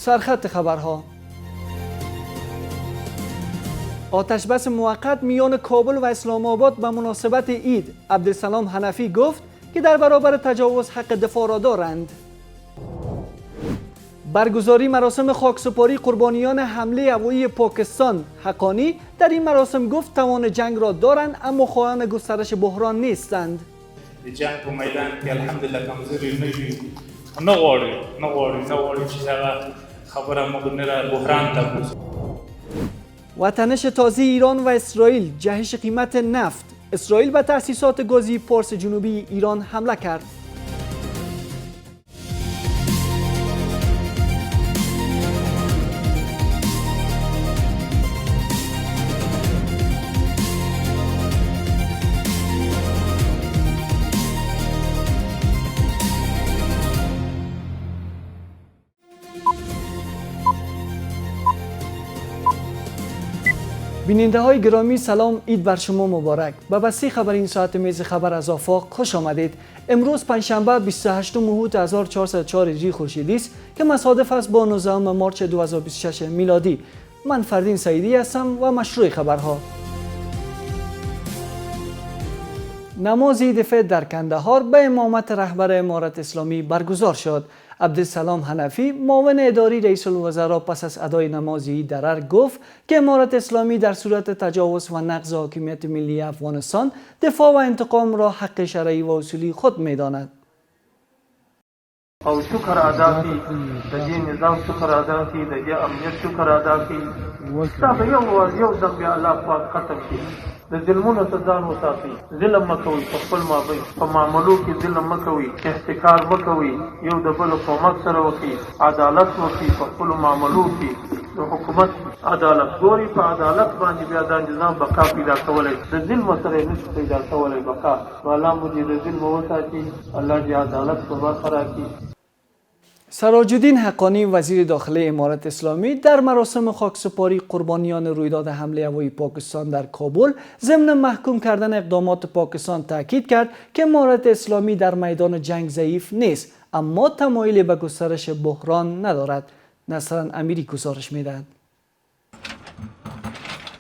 سرخط خبرها. آتش بس موقت میان کابل و اسلام آباد به مناسبت عید. عبدالسلام حنفی گفت که در برابر تجاوز حق دفاع را دارند. برگزاری مراسم خاکسپاری قربانیان حمله هوایی پاکستان. حقانی در این مراسم گفت توان جنگ را دارند اما خواهان گسترش بحران نیستند. جنگ په میدان کې الحمدلله کمزوري نغواړي چې هغه خبره موږ نه را بحران ته بوځو. و تنش تازه ایران و اسرائیل. جهش قیمت نفت. اسرائیل به تأسیسات گازی پارس جنوبی ایران حمله کرد. بیننده های گرامی سلام، عید بر شما مبارک. به بسته خبر این ساعت میز خبر از آفاق خوش آمدید. امروز پنجشنبه 28 مهر 1404 هجری خورشیدی است که مصادف است با 19 مارس 2026 میلادی. من فردین سعیدی هستم و مشروع خبرها. نماز عید فطر در کندهار به امامت رهبر امارت اسلامی برگزار شد. عبدالسلام حنفی معاون اداری رئیس الوزراء پس از ادای نماز عید در گفت که امارت اسلامی در صورت تجاوز و نقض حاکمیت ملی افغانستان دفاع و انتقام را حق شرعی و اصولی خود می‌داند. او شکر ادا کی د دې نظام شکر ادا کی د دې امنیت شکر ادا کی دا به یو ځل بیا الله پاک ختم کی د ظلمونو ته ځان وساتئ. ظلم مه کوئ په خپل مابین، په معاملو کې ظلم مه کوئ، احتکار مه کوئ، یو د بل کومک سره وکړئ، عدالت وکړئ په خپلو معاملو کې. د حکومت عدالت ګوري، په عدالت باندې بیا دا نظام بقا پیدا کولی. د ظلم سره یې نشي پیدا کولی بقا. نو الله مو دې د ظلم وساتي، الله دې عدالت په برخه راکړي. سراج الدین حقانی وزیر داخلی امارت اسلامی در مراسم خاکسپاری قربانیان رویداد حمله هوایی پاکستان در کابل ضمن محکوم کردن اقدامات پاکستان تاکید کرد که امارت اسلامی در میدان جنگ ضعیف نیست اما تمایل به گسترش بحران ندارد. نصران امیری گزارش می‌دهد.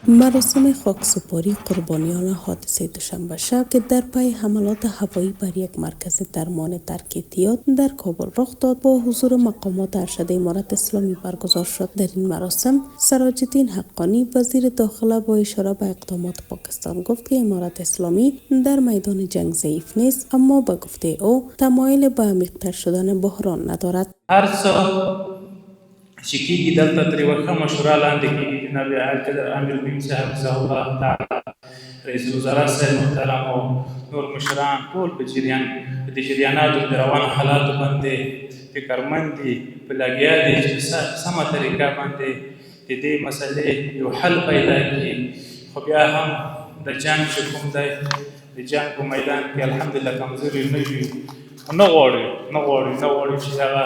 مراسم خاکسپاری قربانیان حادثه دوشنبه شب که در پی حملات هوایی بر یک مرکز درمان ترک اعتیاد در کابل رخ داد با حضور مقامات ارشد امارت اسلامی برگزار شد. در این مراسم سراج الدین حقانی وزیر داخله با اشاره به اقدامات پاکستان گفت که امارت اسلامی در میدان جنگ ضعیف نیست اما به گفته او تمایل به عمیق‌تر شدن بحران ندارد. چې کېږي دلته ترې ورښه مشوره لاندې کېږي. جناب امیر المؤمنین صاحب حفظه الله تعالی، رئیس الوزرا صاحب محترم او نور مشران ټول په دې جریاناتو د روانو حالاتو باندې فکرمند دي، په لګیا دي چې سمه طریقه باندې د دې مسلې یو حل پیدا کړي. خو بیا هم د جنګ چې کوم دی د جنګ په میدان کې الحمدلله کمزوري نه غواړي چې هغه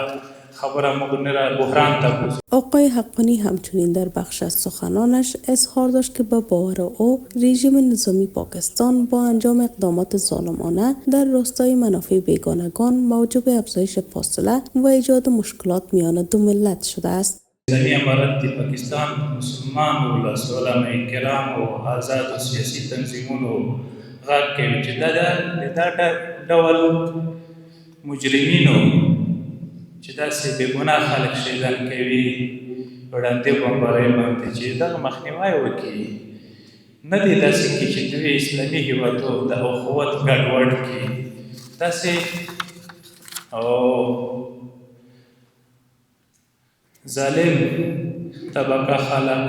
خبره موږ نه را بحران ته بوځو. آقای حقانی همچنین در بخش از سخنانش اظهار داشت که با باور او رژیم نظامی پاکستان با انجام اقدامات ظالمانه در راستای منافع بیگانگان موجب افزایش فاصله و ایجاد مشکلات میان دو ملت شده است. نظامی امارت پاکستان مسلمان ولس علماء کرام او آزاد و سیاسي تنظیمونو غږ کوي چې دا ډول مجرمینو چې داسې بې ګناه خلک شهیدان کوي وړاندې بمبارۍ باندې چې دغه مخنیوی وکړي. نه دی داسې کړي چې دوی اسلامي هېوادو د اخوت ګډوډ کړي. داسې ظالم طبقه خلک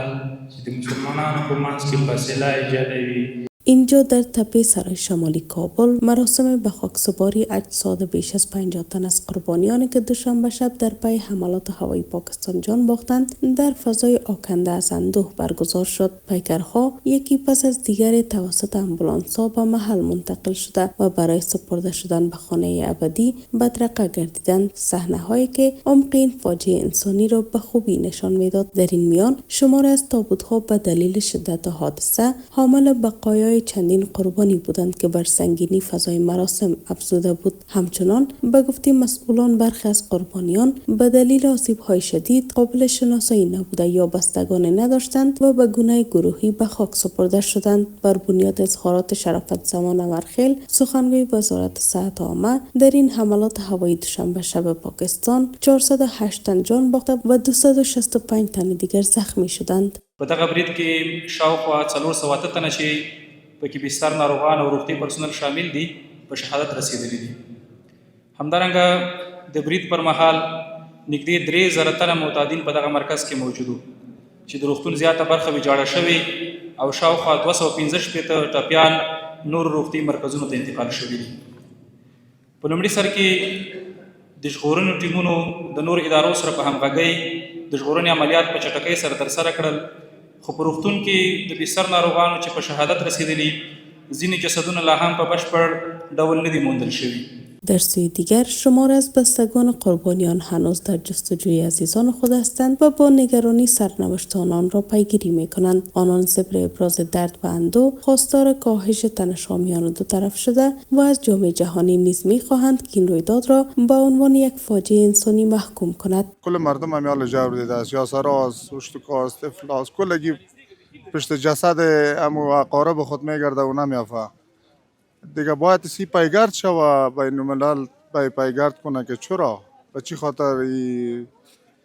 چې د مسلمانانو په منځ کې فاصله ایجادوي. اینجا در تپه سرای شمالی کابل مراسم به خاکسپاری اجساد بیش از 50 تن از قربانیانی که دوشنبه شب در پی حملات هوایی پاکستان جان باختند در فضای آکنده از اندوه برگزار شد. پیکرها یکی پس از دیگری توسط آمبولانس‌ها به محل منتقل شده و برای سپرده شدن به خانه ابدی بدرقه گردیدند. صحنه‌هایی که عمق این فاجعه انسانی را به خوبی نشان میداد. در این میان شماری از تابوت‌ها به دلیل شدت حادثه حامل بقایای برای چندین قربانی بودند که بر سنگینی فضای مراسم افزوده بود. همچنان به گفته مسئولان برخی از قربانیان به دلیل آسیب‌های شدید قابل شناسایی نبوده یا بستگان نداشتند و به گونه گروهی به خاک سپرده شدند. بر بنیاد اظهارات شرافت زمان امرخیل، سخنگوی وزارت صحت عامه، در این حملات هوایی دوشنبه شب پاکستان 408 تن جان باخته و 265 تن دیگر زخمی شدند. په دغه برید کې شاوخوا 408 تنه چې پکې بستر ناروغان او روغتي پرسونل شامل دي په شهادت رسیدلي دي. همدارنګه د برید پر مهال نږدې 3000 تنه معتادین په دغه مرکز کې موجود وو چې د روغتون زیاته برخه ویجاړه شوې او شاوخوا 215 ټپیان نور روغتي مرکزونو ته انتقال شوي دي. په لومړي سر کې د ژغورنې ټیمونو د نور ادارو سره په همغږۍ د ژغورنې عملیات په چټکۍ سره ترسره کړل، خو په روغتون کې د بستر ناروغانو چې په شهادت رسیدلي ځینې جسدونه لا هم په بشپړ ډول نه دي موندل شوي. در سوی دیگر شمار از بستگان قربانیان هنوز در جستجوی عزیزان خود هستند و با نگرانی سرنوشت آنان را پیگیری می‌کنند. آنان ضمن ابراز درد و اندوه خواستار کاهش تنش‌آمیان دو طرف شده و از جامعه جهانی نیز می‌خواهند که این رویداد را به عنوان یک فاجعه انسانی محکوم کند. کل مردم همیال جبر دیده است، یا سراز، اشتکاست، افلاس، کلگی پشت جسد امو اقارب خود میگرده و نمیافه. دیگه باید سی پیگرد شوه بین الملل پیگرد کنه که چرا و چی خاطر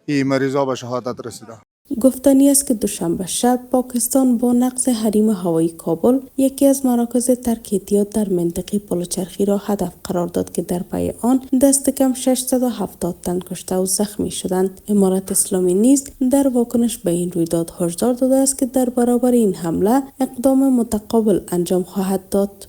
این مریضا به شهادت رسیده. گفتنی است که دوشنبه شب پاکستان با نقض حریم هوایی کابل یکی از مراکز ترک احتیاط در منطقه پلوچرخی را هدف قرار داد که در پی آن دست کم 670 تن کشته و زخمی شدند. امارت اسلامی نیز در واکنش به این رویداد هشدار داده است که در برابر این حمله اقدام متقابل انجام خواهد داد.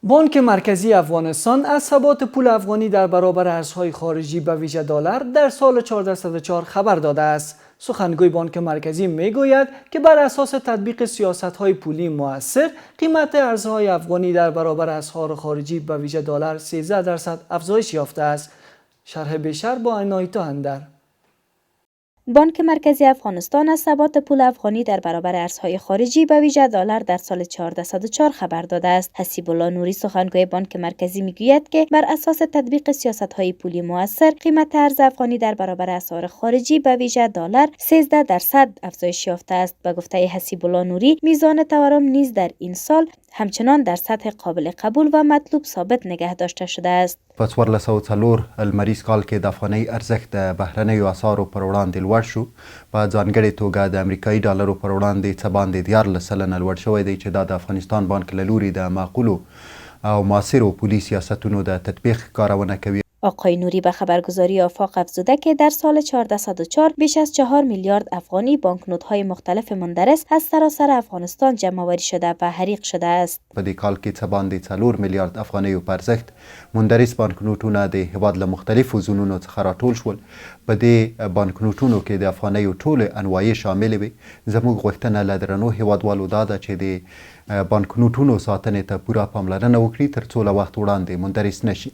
بانک مرکزی افغانستان از ثبات پول افغانی در برابر ارزهای خارجی به ویژه دلار در سال 1404 خبر داده است. سخنگوی بانک مرکزی میگوید که بر اساس تطبیق سیاست‌های پولی مؤثر، قیمت ارزهای افغانی در برابر اسعار خارجی به ویژه دلار 13% افزایش یافته است. شرح بیشتر با عنایتا اندر. بانک مرکزی افغانستان از ثبات پول افغانی در برابر ارزهای خارجی به ویژه دلار در سال 1404 خبر داده است. حسیب الله نوری سخنگوی بانک مرکزی میگوید که بر اساس تطبیق سیاست‌های پولی مؤثر، قیمت ارز افغانی در برابر اسعار خارجی به ویژه دلار 13% افزایش یافته است. به گفته حسیب الله نوری، میزان تورم نیز در این سال همچنان در سطح قابل قبول و مطلوب ثابت نگه داشته شده است. په 1404 المریز کال کې د افغانۍ ارزښت د بهرنیو اسعارو پر وړاندې لوړ شو، په ځانګړې توګه د امریکایي ډالرو پر وړاندې څه باندې 14% لوړ شوی دی چې دا د افغانستان بانک له لوري د معقولو او مؤثرو پولي سیاستونو د تطبیق ښکارونه کوي. آقای نوری به خبرگزاری آفاق افزوده که در سال 1404 بیش از 4 میلیارد افغانی بانکنوت‌های مختلف مندرس از سراسر افغانستان جمع‌آوری شده و حریق شده است. په دې کال کې څه باندې 4 میلیارد افغانیو په ارزښت مندرس بانکنوټونه د هیواد له مختلفو زونونو څخه راټول شول. په دې بانکنوټونو کې د افغانیو ټولې انواعي شاملې وې. زموږ غوښتنه له درنو هیوادوالو دا ده چې د بانکنوټونو ساتنې ته پوره پاملرنه وکړي تر څو له وخت وړاندې مندرس نشي.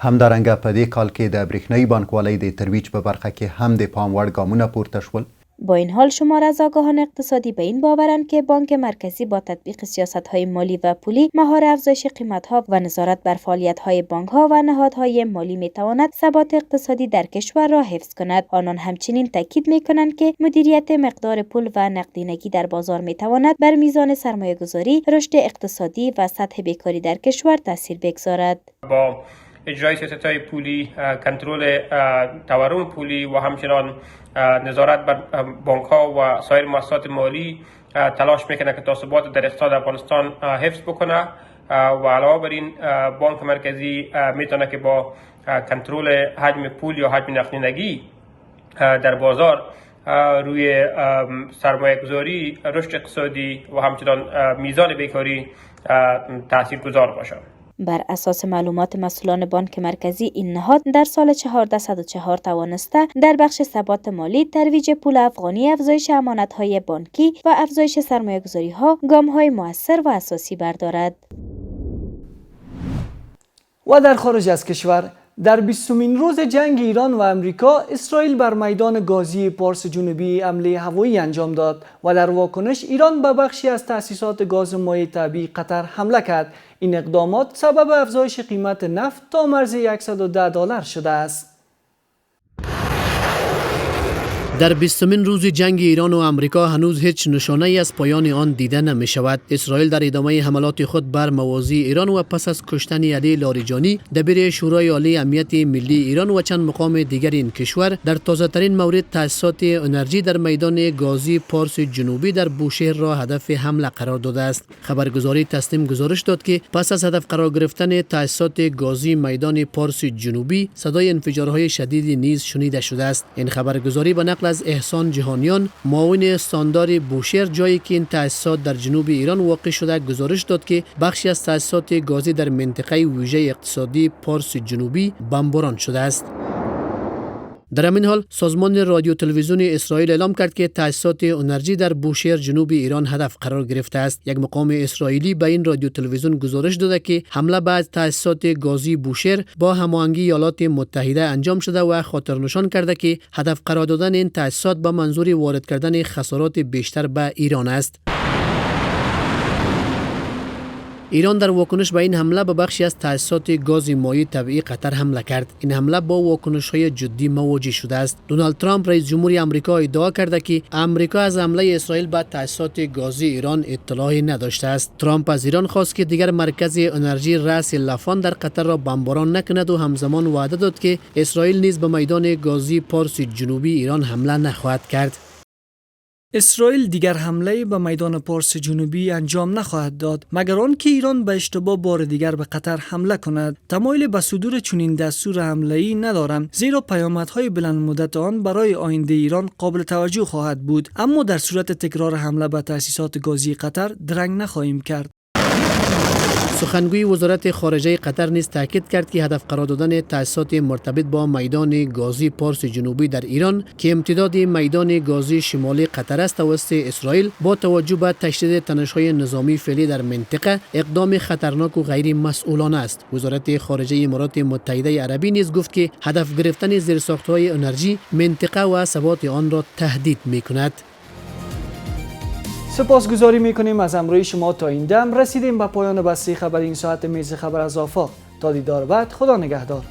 همدارنګه په دې کال کې د برېښنایي بانکوالۍ د ترویج په برخه کې هم د پام وړ ګامونه پورته شول. با این حال شمار از آگاهان اقتصادی به این باورند که بانک مرکزی با تطبیق سیاست‌های مالی و پولی، مهار افزایش قیمت‌ها و نظارت بر فعالیت‌های بانک‌ها و نهادهای مالی می‌تواند ثبات اقتصادی در کشور را حفظ کند. آنان همچنین تاکید می‌کنند که مدیریت مقدار پول و نقدینگی در بازار می‌تواند بر میزان سرمایه‌گذاری، رشد اقتصادی و سطح بیکاری در کشور تاثیر بگذارد. با اجرای سیاست‌های پولی، کنترل تورم پولی و همچنان نظارت بر بانک‌ها و سایر مؤسسات مالی تلاش میکنه که تا ثبات در اقتصاد افغانستان حفظ بکنه و علاوه بر این بانک مرکزی میتونه که با کنترل حجم پول یا حجم نقدینگی در بازار روی سرمایه‌گذاری، رشد اقتصادی و همچنان میزان بیکاری تاثیرگذار باشه. بر اساس معلومات مسئولان بانک مرکزی، این نهاد در سال 1404 توانسته در بخش ثبات مالی، ترویج پول افغانی، افزایش امانت‌های بانکی و افزایش سرمایه‌گذاری‌ها گام‌های مؤثر و اساسی بردارد. و در خارج از کشور، در 20مین روز جنگ ایران و امریکا، اسرائیل بر میدان گازی پارس جنوبی حمله هوایی انجام داد و در واکنش ایران به بخشی از تأسیسات گاز مایع طبیعی قطر حمله کرد. این اقدامات سبب افزایش قیمت نفت تا مرز $110 شده است. در 20مین روز جنگ ایران و امریکا هنوز هیچ نشانه ای از پایان آن دیده نمی شود. اسرائیل در ادامه حملات خود بر موازی ایران و پس از کشتن علی لاریجانی دبیر شورای عالی امنیت ملی ایران و چند مقام دیگر این کشور، در تازه ترین مورد تأسیسات انرژی در میدان گازی پارس جنوبی در بوشهر را هدف حمله قرار داده است. خبرگزاری تسنیم گزارش داد که پس از هدف قرار گرفتن تأسیسات گازی میدان پارس جنوبی، صدای انفجارهای شدیدی نیز شنیده شده است. این خبرگزاری به نقل از احسان جهانیان، معاون استاندار بوشهر، جایی که این تأسیسات در جنوب ایران واقع شده، گزارش داد که بخشی از تأسیسات گازی در منطقه ویژه اقتصادی پارس جنوبی بمباران شده است. در همین حال سازمان رادیو تلویزیون اسرائیل اعلام کرد که تأسیسات انرژی در بوشهر جنوب ایران هدف قرار گرفته است. یک مقام اسرائیلی به این رادیو تلویزیون گزارش داده که حمله به تأسیسات گازی بوشهر با هماهنگی ایالات متحده انجام شده و خاطرنشان کرده که هدف قرار دادن این تأسیسات به منظور وارد کردن خسارات بیشتر به ایران است. ایران در واکنش به این حمله به بخشی از تأسیسات گاز مایع طبیعی قطر حمله کرد. این حمله با واکنش‌های جدی مواجه شده است. دونالد ترامپ رئیس جمهوری آمریکا ادعا کرده که آمریکا از حمله اسرائیل به تأسیسات گازی ایران اطلاعی نداشته است. ترامپ از ایران خواست که دیگر مرکز انرژی راس لافان در قطر را بمباران نکند و همزمان وعده داد که اسرائیل نیز به میدان گازی پارس جنوبی ایران حمله نخواهد کرد. اسرائیل دیگر حمله به میدان پارس جنوبی انجام نخواهد داد مگر آنکه ایران به اشتباه بار دیگر به قطر حمله کند. تمایل به صدور چنین دستور حمله‌ای ندارم، زیرا پیامدهای بلند مدت آن برای آینده ایران قابل توجه خواهد بود، اما در صورت تکرار حمله به تأسیسات گازی قطر درنگ نخواهیم کرد. سخنگوی وزارت خارجه قطر نیز تاکید کرد که هدف قرار دادن تأسیسات مرتبط با میدان گازی پارس جنوبی در ایران که امتداد میدان گازی شمالی قطر است توسط اسرائیل، با توجه به تشدید تنش‌های نظامی فعلی در منطقه اقدام خطرناک و غیر مسئولانه است. وزارت خارجه امارات متحده عربی نیز گفت که هدف گرفتن زیرساخت‌های انرژی منطقه و ثبات آن را تهدید می‌کند. سپاسگزاری میکنیم از همراهی شما. تا این دم رسیدیم به پایان بسته خبر این ساعت میز خبر از آفاق. تا دیدار بعد، خدا نگهدار.